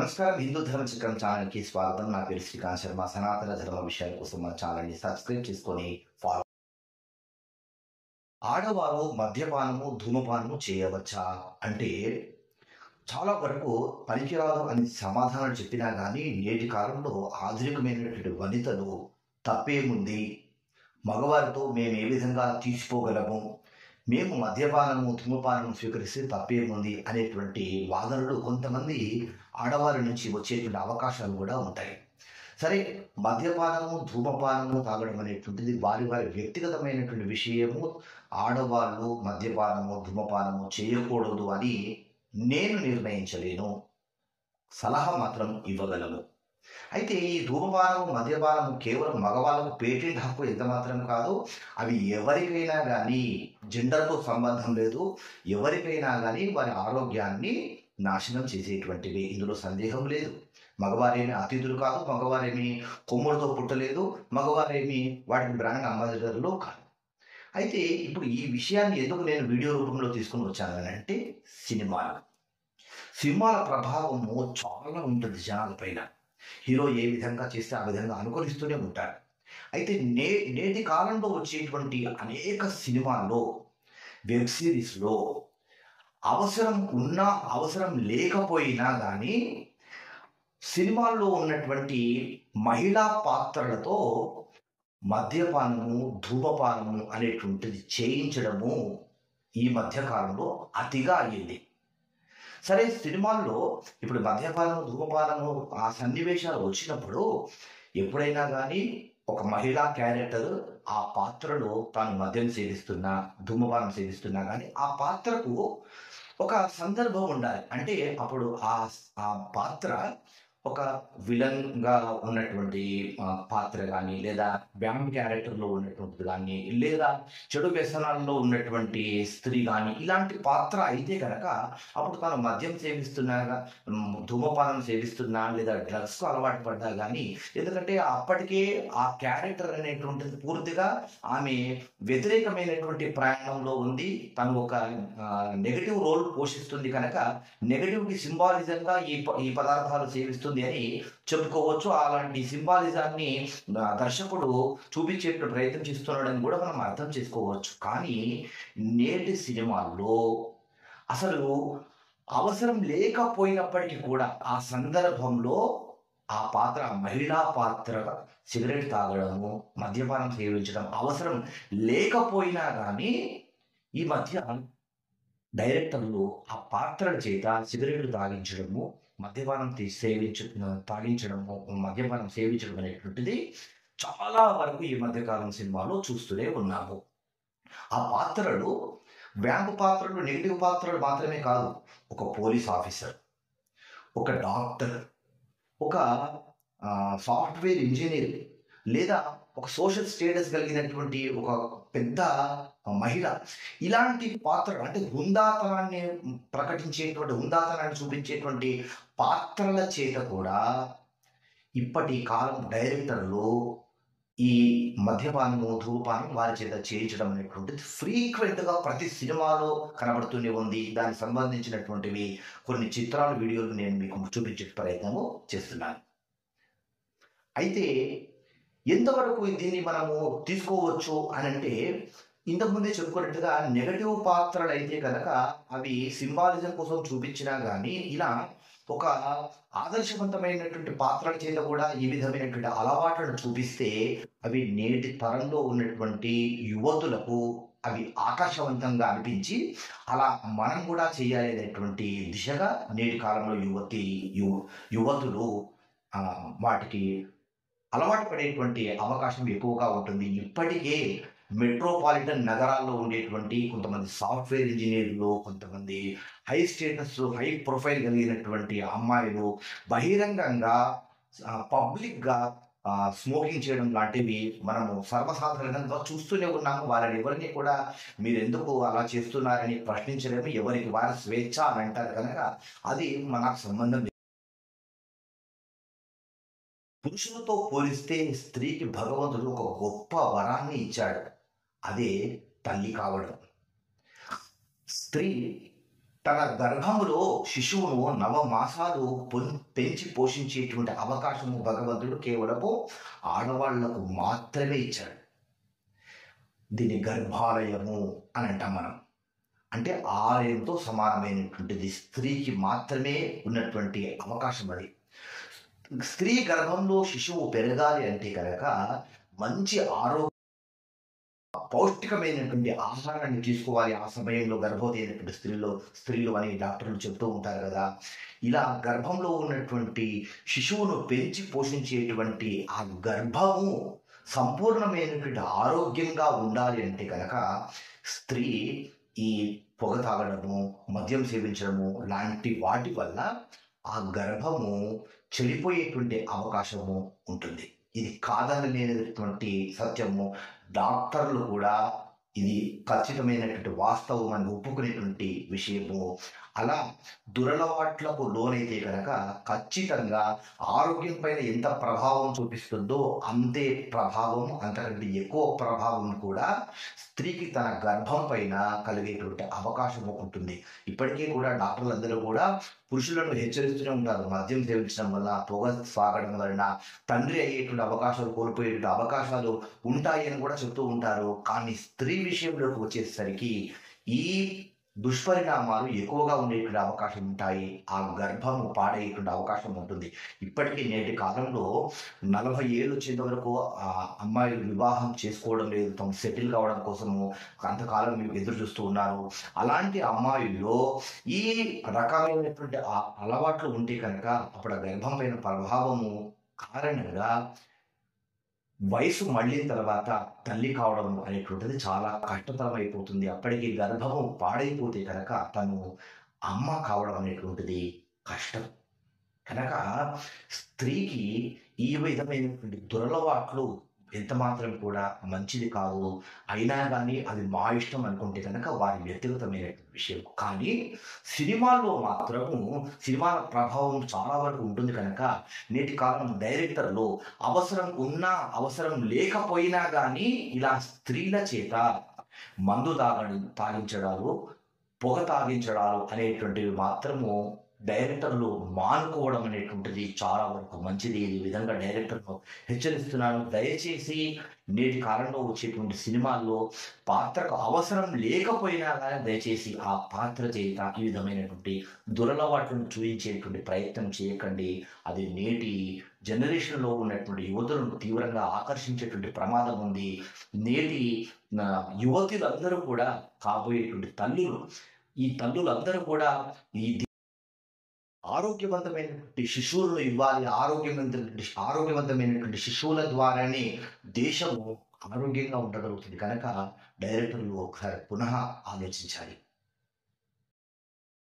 నమస్కారం. హిందూ ధర్మ చక్రం ఛానల్కి స్వాగతం. నా పేరు శ్రీకాంత్ శర్మ. సనాతన ధర్మ విషయాల కోసం మన ఛానల్ని సబ్స్క్రైబ్ చేసుకొని ఫాలో. ఆడవారు మద్యపానము ధూమపానము చేయవచ్చా అంటే చాలా వరకు పనికిరాదు అని సమాధానం చెప్పినా కానీ నేటి కాలంలో ఆధునికమైనటువంటి వనితలు తప్పేముంది, మగవారితో మేము ఏ విధంగా తీసుకోగలము, మేము మద్యపానము ధూమపానము స్వీకరిస్తే తప్పేముంది అనేటువంటి వాదనలు కొంతమంది ఆడవారి నుంచి వచ్చేటువంటి అవకాశాలు కూడా ఉంటాయి. సరే, మద్యపానము ధూమపానము తాగడం అనేటువంటిది వారి వారి వ్యక్తిగతమైనటువంటి విషయము. ఆడవాళ్ళు మద్యపానము ధూమపానము చేయకూడదు అని నేను నిర్ణయించలేను, సలహా మాత్రం ఇవ్వగలను. అయితే ఈ ధూమపానము మద్యపానము కేవలం మగవాళ్ళకు పేటెంట్ హక్కు ఎంత మాత్రం కాదు. అవి ఎవరికైనా కానీ, జెండర్తో సంబంధం లేదు, ఎవరికైనా కానీ వారి ఆరోగ్యాన్ని నాశనం చేసేటువంటివి, ఇందులో సందేహం లేదు. మగవారేమి అతిథులు కాదు, మగవారేమి కొమ్ములతో పుట్టలేదు, మగవారేమి వాటిని బ్రాండ్ అంబాసిడర్లు కాదు. అయితే ఇప్పుడు ఈ విషయాన్ని ఎందుకు నేను వీడియో రూపంలో తీసుకుని వచ్చాను అంటే, సినిమాల ప్రభావము చాలా ఉంటుంది జనాల పైన. హీరో ఏ విధంగా చేస్తే ఆ విధంగా అనుకరిస్తూనే ఉంటారు. అయితే నేటి కాలంలో వచ్చేటువంటి అనేక సినిమాల్లో, వెబ్ సిరీస్లో అవసరం ఉన్నా అవసరం లేకపోయినా కానీ సినిమాల్లో ఉన్నటువంటి మహిళా పాత్రలతో మద్యపానము ధూమపానము అనేటువంటిది చేయించడము ఈ మధ్యకాలంలో అతిగా అయ్యింది. సరే, సినిమాల్లో ఇప్పుడు మద్యపానము ధూమపానము ఆ సన్నివేశాలు వచ్చినప్పుడు ఎప్పుడైనా కానీ ఒక మహిళా క్యారెక్టర్ ఆ పాత్రలో తాను మద్యం సేవిస్తున్నా ధూమపానం సేవిస్తున్నా కానీ ఆ పాత్రకు ఒక సందర్భం ఉండాలి. అంటే అప్పుడు ఆ పాత్ర ఒక విలన్గా ఉన్నటువంటి పాత్ర కానీ, లేదా బ్యాంక్ క్యారెక్టర్లో ఉన్నటువంటిది కానీ, లేదా చెడు వ్యసనాల్లో ఉన్నటువంటి స్త్రీ కానీ, ఇలాంటి పాత్ర అయితే కనుక అప్పుడు తాను మద్యం సేవిస్తున్నా, ధూమపానం సేవిస్తున్నా, లేదా డ్రగ్స్కు అలవాటు పడ్డా కానీ, ఎందుకంటే అప్పటికే ఆ క్యారెక్టర్ అనేటువంటిది పూర్తిగా ఆమె వ్యతిరేకమైనటువంటి ప్రయాణంలో ఉంది. తను ఒక నెగటివ్ రోల్ పోషిస్తుంది కనుక నెగటివ్కి సింబాలిజంగా ఈ పదార్థాలు సేవిస్తుంది అని చెప్పుకోవచ్చు. అలాంటి సింబాలిజాన్ని దర్శకుడు చూపించే ప్రయత్నం చేస్తున్నాడని కూడా మనం అర్థం చేసుకోవచ్చు. కానీ నేటి సినిమాల్లో అసలు అవసరం లేకపోయినప్పటికీ కూడా ఆ సందర్భంలో ఆ పాత్ర, మహిళా పాత్ర సిగరెట్ తాగడము మద్యపానం సేవించడం అవసరం లేకపోయినా కానీ ఈ మధ్య డైరెక్టర్లు ఆ పాత్రల చేత సిగరెట్లు తాగించడము, మద్యపానం మద్యపానం సేవించడం అనేటువంటిది చాలా వరకు ఈ మధ్యకాలం సినిమాలో చూస్తూనే ఉన్నాము. ఆ పాత్రలు బ్యాంకు పాత్రలు, నెగిటివ్ పాత్రలు మాత్రమే కాదు. ఒక పోలీస్ ఆఫీసర్, ఒక డాక్టర్, ఒక సాఫ్ట్వేర్ ఇంజనీర్, లేదా ఒక సోషల్ స్టేటస్ కలిగినటువంటి ఒక పెద్ద మహిళ, ఇలాంటి పాత్రలు అంటే హుందాతనాన్ని ప్రకటించేటువంటి, హుందాతనాన్ని చూపించేటువంటి పాత్రల చేత కూడా ఇప్పటి కాలం డైరెక్టర్లు ఈ మద్యపానము ధూమపానం వారి చేత చేయించడం అనేటువంటిది ఫ్రీక్వెంట్గా ప్రతి సినిమాలో కనబడుతూనే ఉంది. దానికి సంబంధించినటువంటివి కొన్ని చిత్రాలు, వీడియోలు నేను మీకు చూపించే ప్రయత్నము చేస్తున్నాను. అయితే ఎంతవరకు దీన్ని మనము తీసుకోవచ్చు అని అంటే, ఇంతకుముందే చెప్పుకున్నట్టుగా నెగటివ్ పాత్రలు అయితే కనుక అవి సింబాలిజం కోసం చూపించినా కానీ, ఇలా ఒక ఆదర్శవంతమైనటువంటి పాత్రల చేత కూడా ఈ విధమైనటువంటి అలవాట్లను చూపిస్తే అవి నేటి తరంలో ఉన్నటువంటి యువతులకు అవి ఆకర్షవంతంగా అనిపించి అలా మనం కూడా చేయాలి అనేటువంటి దిశగా నేటి కాలంలో యువతులు వాటికి అలవాటు పడేటువంటి అవకాశం ఎక్కువగా ఉంటుంది. ఇప్పటికే మెట్రోపాలిటన్ నగరాల్లో ఉండేటువంటి కొంతమంది సాఫ్ట్వేర్ ఇంజనీర్లు, కొంతమంది హై స్టేటస్, హై ప్రొఫైల్ కలిగినటువంటి అమ్మాయిలు బహిరంగంగా పబ్లిక్గా స్మోకింగ్ చేయడం లాంటివి మనము సర్వసాధారణంగా చూస్తూనే ఉన్నాము. వారిని ఎవరిని కూడా మీరు ఎందుకు అలా చేస్తున్నారని ప్రశ్నించలేము. ఎవరికి వారి స్వేచ్ఛ అని అంటారు కనుక అది మనకు సంబంధం లేదు. పురుషులతో పోలిస్తే స్త్రీకి భగవంతుడు ఒక గొప్ప వరాన్ని ఇచ్చాడు. అదే తల్లి కావడం. స్త్రీ తన గర్భములో శిశువును నవమాసాలు పెంచి పోషించేటువంటి అవకాశము భగవంతుడు కేవలము ఆడవాళ్లకు మాత్రమే ఇచ్చాడు. దీన్ని గర్భాలయము అని అంటాం మనం. అంటే ఆలయంతో సమానమైనటువంటిది, స్త్రీకి మాత్రమే ఉన్నటువంటి అవకాశం అది. స్త్రీ గర్భంలో శిశువు పెరగాలి అంటే కనుక మంచి ఆరోగ్య పౌష్టికమైనటువంటి ఆహారాన్ని తీసుకోవాలి. ఆ సమయంలో గర్భవతి అయినటువంటి స్త్రీలు అని డాక్టర్లు చెప్తూ ఉంటారు కదా. ఇలా గర్భంలో ఉన్నటువంటి శిశువును పెంచి పోషించేటువంటి ఆ గర్భము సంపూర్ణమైనటువంటి ఆరోగ్యంగా ఉండాలి అంటే కనుక స్త్రీ ఈ పొగ తాగడము, మద్యం సేవించడము లాంటి వాటి వల్ల ఆ గర్భము చెడిపోయేటువంటి అవకాశము ఉంటుంది. ఇది కాదనలేనటువంటి సత్యము. డాక్టర్లు కూడా ఇది ఖచ్చితమైనటువంటి వాస్తవం అని ఒప్పుకునేటువంటి విషయము. అలా దురలవాట్లకు లోనైతే కనుక ఖచ్చితంగా ఆరోగ్యం పైన ఎంత ప్రభావం చూపిస్తుందో అంతే ప్రభావం, అంతకంటే ఎక్కువ ప్రభావం కూడా స్త్రీకి తన గర్భం పైన కలిగేటువంటి అవకాశం ఉంటుంది. ఇప్పటికీ కూడా డాక్టర్లు అందరూ కూడా పురుషులను హెచ్చరిస్తూనే ఉంటారు. మద్యం సేవించడం వల్ల, పొగ సాగడం వలన తండ్రి అయ్యేటువంటి అవకాశాలు కోల్పోయేటువంటి అవకాశాలు ఉంటాయి అని కూడా చెప్తూ ఉంటారు. కానీ స్త్రీ విషయంలోకి వచ్చేసరికి ఈ దుష్పరిణామాలు ఎక్కువగా ఉండేటువంటి అవకాశం ఉంటాయి. ఆ గర్భము పాడయ్యేటువంటి అవకాశం ఉంటుంది. ఇప్పటికీ నేటి కాలంలో 40 ఏళ్ళు వచ్చేంత వరకు ఆ అమ్మాయిలు వివాహం చేసుకోవడం లేదు, తమ సెటిల్ కావడం కోసము అంతకాలం మీరు ఎదురు చూస్తూ ఉన్నారు. అలాంటి అమ్మాయిల్లో ఈ రకమైనటువంటి అలవాట్లు ఉంటే కనుక అప్పుడు ఆ గర్భం పైన ప్రభావము కారణంగా వయసు మళ్ళిన తర్వాత తల్లి కావడం అనేటువంటిది చాలా కష్టతరం అయిపోతుంది. అప్పటికి గర్భము పాడైపోతే కనుక తను అమ్మ కావడం అనేటువంటిది కష్టం. కనుక స్త్రీకి ఈ విధమైనటువంటి దురలవాట్లు ఎంత మాత్రం కూడా మంచిది కాదు. అయినా కానీ అది మా ఇష్టం అనుకుంటే కనుక వారి వ్యక్తిగతమైన విషయం. కానీ సినిమాల్లో మాత్రము సినిమాల ప్రభావం చాలా వరకు ఉంటుంది కనుక నేటి కాలం డైరెక్టర్లు అవసరం ఉన్నా అవసరం లేకపోయినా కానీ ఇలా స్త్రీల చేత మందు తాగించడాలు, పొగ తాగించడాలు అనేటువంటివి మాత్రము డైరెక్టర్లు మానుకోవడం అనేటువంటిది చాలా వరకు మంచిది. ఈ విధంగా డైరెక్టర్ను హెచ్చరిస్తున్నాను. దయచేసి నేటి కాలంలో వచ్చేటువంటి సినిమాల్లో పాత్రకు అవసరం లేకపోయినా కానీ దయచేసి ఆ పాత్ర చేత ఈ విధమైనటువంటి దురలవాట్లను చూపించేటువంటి ప్రయత్నం చేయకండి. అది నేటి జనరేషన్లో ఉన్నటువంటి యువతులను తీవ్రంగా ఆకర్షించేటువంటి ప్రమాదం ఉంది. నేటి యువతులందరూ కూడా కాబోయేటువంటి తల్లులు, ఈ తల్లులందరూ కూడా ఈ ఆరోగ్యవంతమైనటువంటి శిశువులను ఇవ్వాలి. ఆరోగ్యవంతమైనటువంటి శిశువుల ద్వారానే దేశము ఆరోగ్యంగా ఉండగలుగుతుంది. కనుక డైరెక్టర్లు ఒకసారి పునః ఆలోచించాలి.